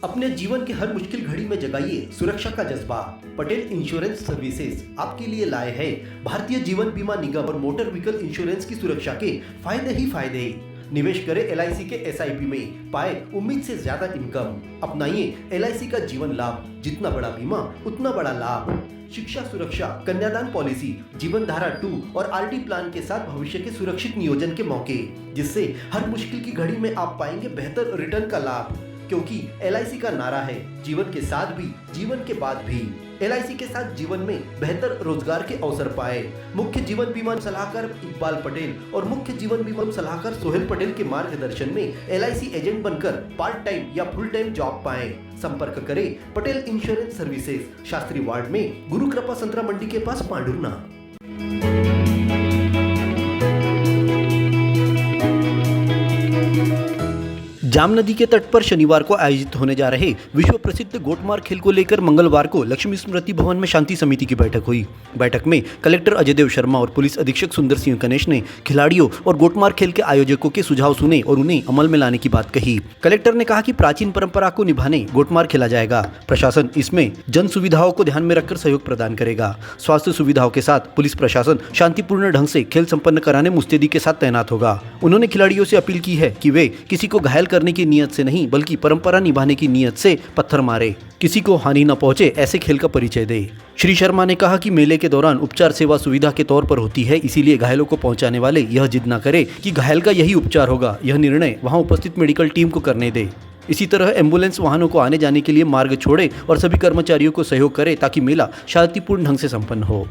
अपने जीवन की हर मुश्किल घड़ी में जगाइए सुरक्षा का जज्बा। पटेल इंश्योरेंस सर्विसेज आपके लिए लाए हैं भारतीय जीवन बीमा निगम और मोटर व्हीकल इंश्योरेंस की सुरक्षा के फायदे ही फायदे। निवेश करें LIC के SIP में, पाए उम्मीद से ज्यादा इनकम। अपनाइए LIC का जीवन लाभ, जितना बड़ा बीमा उतना बड़ा लाभ। शिक्षा सुरक्षा, कन्यादान पॉलिसी, जीवन धारा 2 और RD प्लान के साथ भविष्य के सुरक्षित नियोजन के मौके, जिससे हर मुश्किल की घड़ी में आप पाएंगे बेहतर रिटर्न का लाभ। क्योंकि LIC का नारा है जीवन के साथ भी जीवन के बाद भी। LIC के साथ जीवन में बेहतर रोजगार के अवसर पाए। मुख्य जीवन बीमा सलाहकार इकबाल पटेल और मुख्य जीवन बीमा सलाहकार सोहेल पटेल के मार्गदर्शन में LIC एजेंट बनकर पार्ट टाइम या फुल टाइम जॉब पाएं। संपर्क करें Patel insurance services, Shastri ward में, गुरु कृपा संतरा मंडी के पास, पांडुरना। जाम नदी के तट पर शनिवार को आयोजित होने जा रहे विश्व प्रसिद्ध गोटमार खेल को लेकर मंगलवार को लक्ष्मी स्मृति भवन में शांति समिति की बैठक हुई। बैठक में कलेक्टर अजय देव शर्मा और पुलिस अधीक्षक सुंदर सिंह गणेश ने खिलाड़ियों और गोटमार खेल के आयोजकों के सुझाव सुने और उन्हें अमल में लाने की बात कही। कलेक्टर ने कहा कि प्राचीन परंपरा को निभाने गोटमार खेला जाएगा। प्रशासन इसमें जन सुविधाओं को ध्यान में रखकर सहयोग प्रदान करेगा। स्वास्थ्य सुविधाओं के साथ पुलिस प्रशासन शांतिपूर्ण ढंग से खेल संपन्न कराने मुस्तैदी के साथ तैनात होगा। उन्होंने खिलाड़ियों से अपील की है कि वे किसी को घायल करने की नियत से नहीं बल्कि परंपरा निभाने की नियत से पत्थर मारे, किसी को हानि न पहुंचे ऐसे खेल का परिचय दे। श्री शर्मा ने कहा कि मेले के दौरान उपचार सेवा सुविधा के तौर पर होती है, इसीलिए घायलों को पहुंचाने वाले यह जिद न करे कि घायल का यही उपचार होगा। यह निर्णय वहां उपस्थित मेडिकल टीम को करने दे। इसी तरह एम्बुलेंस वाहनों को आने जाने के लिए मार्ग छोड़े और सभी कर्मचारियों को सहयोग करे ताकि मेला शांतिपूर्ण ढंग से संपन्न हो।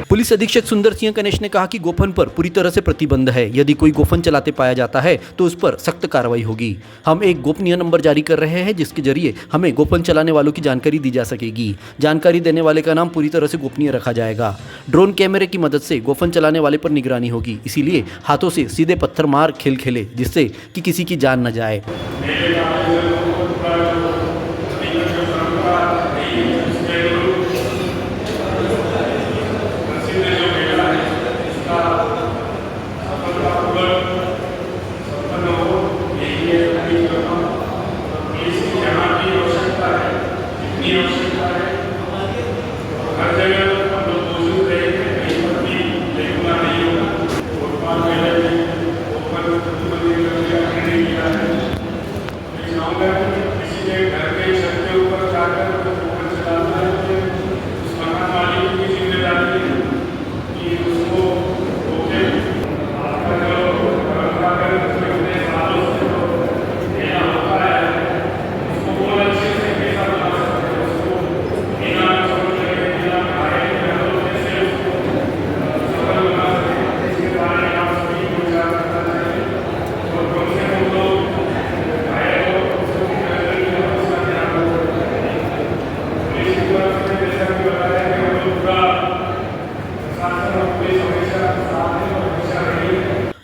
पुलिस अधीक्षक सुंदर सिंह गणेश ने कहा कि गोफन पर पूरी तरह से प्रतिबंध है। यदि कोई गोफन चलाते पाया जाता है तो उस पर सख्त कार्रवाई होगी। हम एक गोपनीय नंबर जारी कर रहे हैं जिसके जरिए हमें गोफन चलाने वालों की जानकारी दी जा सकेगी। जानकारी देने वाले का नाम पूरी तरह से गोपनीय रखा जाएगा। ड्रोन कैमरे की मदद से गोफन चलाने वाले पर निगरानी होगी। इसीलिए हाथों से सीधे पत्थर मार खेल खेले जिससे कि किसी की जान न जाए।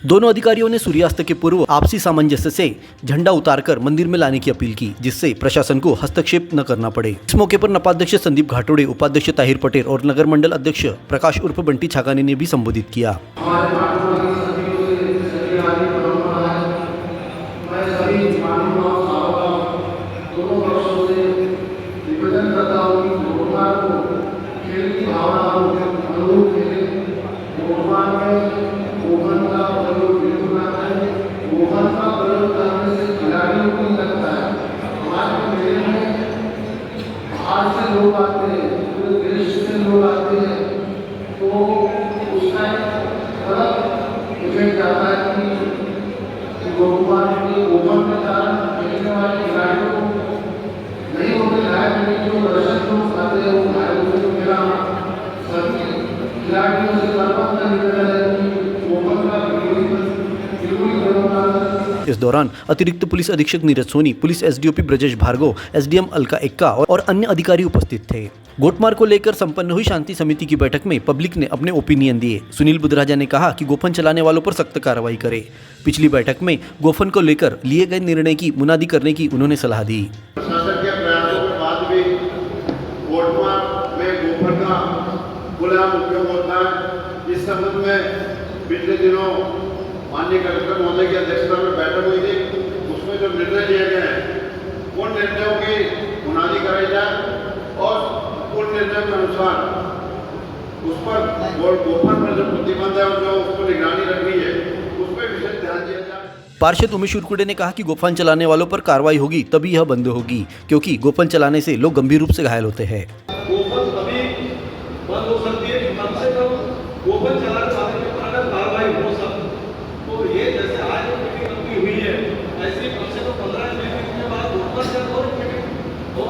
दोनों अधिकारियों ने सूर्यास्त के पूर्व आपसी सामंजस्य से झंडा उतारकर मंदिर में लाने की अपील की, जिससे प्रशासन को हस्तक्षेप न करना पड़े। इस मौके पर नपाध्यक्ष संदीप घाटोड़े, उपाध्यक्ष ताहिर पटेल और नगर मंडल अध्यक्ष प्रकाश उर्फ बंटी छाकानी ने भी संबोधित किया। लोग आते हैं, पूरे देश से लोग आते हैं, तो उसका गलत इफेक्ट आता है कि गोपाल के ओपन के कारण खेलने वाले खिलाड़ियों नहीं होते लायक, लेकिन जो दर्शक लोग आते हैं वो घायल होते। तो मेरा सभी खिलाड़ियों से बर्बाद करने का है कि ओपन का बिल्कुल करूँगा। इस दौरान अतिरिक्त पुलिस अधीक्षक Neeraj Soni, police SDOP Brajesh Bhargava, SDM Alka Ekka और अन्य अधिकारी उपस्थित थे। गोटमार को लेकर संपन्न हुई शांति समिति की बैठक में पब्लिक ने अपने ओपिनियन दिए। सुनील बुधराजा ने कहा कि गोफन चलाने वालों पर सख्त कार्रवाई करे। पिछली बैठक में गोफन को लेकर लिए गए निर्णय की मुनादी करने की उन्होंने सलाह दी। प्रशासन के प्रयासों के बाद भी गोटमार में गोफन का खुलेआम उपयोग होता है। इस संबंध में पिछले दिनों माननीय कलेक्टर महोदय की अध्यक्षता में बैठक हुई थी। उसमें जो निर्णय लिए गए हैं उन निर्णयों की मुनादी कराई जाए और उन निर्णयों के अनुसार उस पर गोफन पर जो प्रतिबंध है और जो उसको निगरानी रखनी है उस पर विशेष ध्यान दिया जाए। पार्षद उमेश उरकुड़े ने कहा कि गोफन चलाने वालों पर कार्रवाई होगी तभी यह बंद होगी, क्योंकि गोफन चलाने से लोग गंभीर रूप से घायल होते हैं। गोफन तभी बंद हो सकती है कि कम से कम गोफन चलाने वाले के पर अगर कार्रवाई हो सकती तो ये जैसे आज मीटिंग अपनी हुई है ऐसी कम से कम 15 मीटिंग के बाद गोफन चल और मीटिंग हो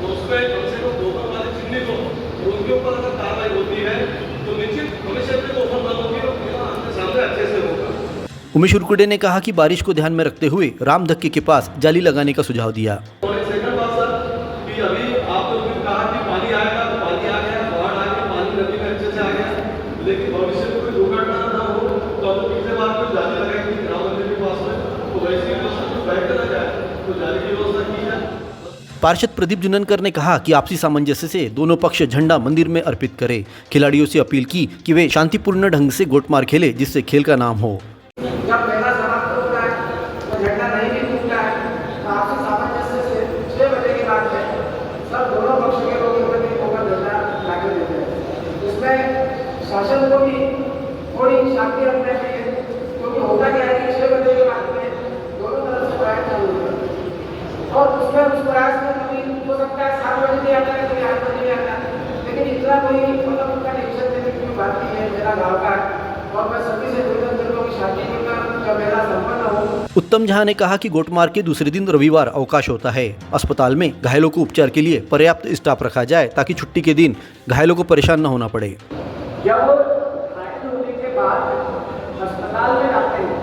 तो उस पर कम से कम गोफन वाले चिन्हित हो तो उनके ऊपर अगर कार्रवाई होती है तो निश्चित भविष्य में गोफन बंद होगी और आपके सामने अच्छे से होगा। उमेश उरकुड़े ने कहा कि बारिश को ध्यान में रखते हुए राम धक्के के पास जाली लगाने का सुझाव दिया। और एक सेकंड बात सर कि अभी आप लोगों ने कहा कि पानी आएगा तो पानी आ गया, बाढ़ आ गया, पानी नदी में अच्छे से आ गया, लेकिन भविष्य में कोई दुर्घटना ना हो तो अब पिछले बार कोई जाली लगाएगी राम मंदिर के पास में तो वैसे ही व्यवस्था बैठ ना जाए तो जाली की व्यवस्था की जाए। पार्षद प्रदीप जुननकर ने कहा कि आपसी सामंजस्य से दोनों पक्ष झंडा मंदिर में अर्पित करें। खिलाड़ियों से अपील की कि वे शांतिपूर्ण ढंग से गोटमार खेले, जिससे खेल का नाम हो। जब मेला समाप्त होता है तो झंडा नहीं भी टूटता है तो आपसी सामंजस्य से 6 बजे के बाद में सब दोनों पक्ष के लोग ऊपर झंडा लाके देते हैं। इसमें शासन को भी थोड़ी शांति रखना चाहिए, क्योंकि होता क्या है कि 6 बजे के बाद में दोनों तरफ से प्रयास चालू होता है और उसमें उस प्रयास में कभी हो सकता है 7 बजे नहीं आता है, कभी 8 बजे नहीं आता है, लेकिन इतना कोई मतलब उनका टेंशन देने की कोई बात नहीं है। मेरा गाँव का और मैं सभी से निवेदन करूंगा कि शांति जब मेला संपन्न हो। उत्तम झा ने कहा कि गोटमार के दूसरे दिन रविवार अवकाश होता है। अस्पताल में घायलों को उपचार के लिए पर्याप्त स्टाफ रखा जाए ताकि छुट्टी के दिन घायलों को परेशान न होना पड़े। जब घायल होने के बाद अस्पताल में आते हैं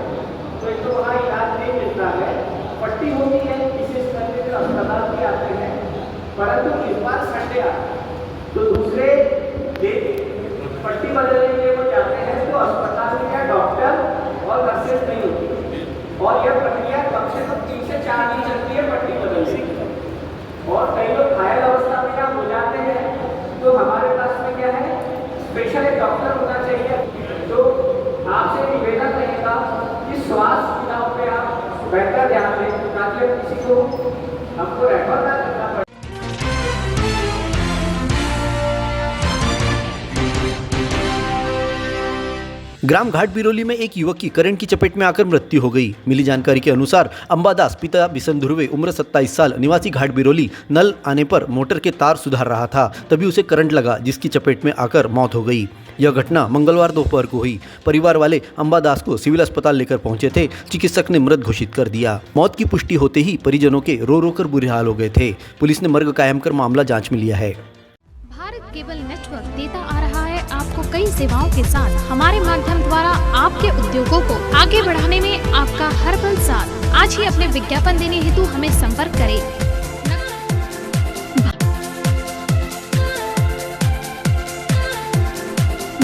तो एक तो वहाँ इलाज नहीं मिलता है, पट्टी होती है, विशेष करके जो अस्पताल में आते हैं, परंतु इस बार संडे तो दूसरे दिन पट्टी बदलने के लिए वो जाते हैं तो अस्पताल में डॉक्टर और नर्सेज नहीं होती और यह प्रक्रिया कम से कम 3 से 4 दिन चलती है पट्टी बदलने की। और कई लोग घायल अवस्था में जब हो जाते हैं तो हमारे पास में क्या है, स्पेशल एक डॉक्टर होना चाहिए। तो आपसे निवेदन रहेगा कि स्वास्थ्य सुविधाओं पे आप बेहतर ध्यान दें ताकि किसी को हमको रेफर ना करना पड़े। ग्राम घाट बिरोली में एक युवक की करंट की चपेट में आकर मृत्यु हो गई। मिली जानकारी के अनुसार अंबादास पिता बिशन ध्रुवे उम्र 27 साल निवासी घाट बिरोली नल आने पर मोटर के तार सुधार रहा था, तभी उसे करंट लगा जिसकी चपेट में आकर मौत हो गई। यह घटना मंगलवार दोपहर को हुई। परिवार वाले अंबादास को सिविल अस्पताल लेकर पहुंचे थे। चिकित्सक ने मृत घोषित कर दिया। मौत की पुष्टि होते ही परिजनों के रो रो कर बुरे हाल हो गए थे। पुलिस ने मर्ग कायम कर मामला जांच में लिया है। भारत केबल नेटवर्क देता आ रहा है आपको कई सेवाओं के साथ। हमारे माध्यम द्वारा आपके उद्योगों को आगे बढ़ाने में आपका हर पल साथ। आज ही अपने विज्ञापन देने हेतु हमें संपर्क करें।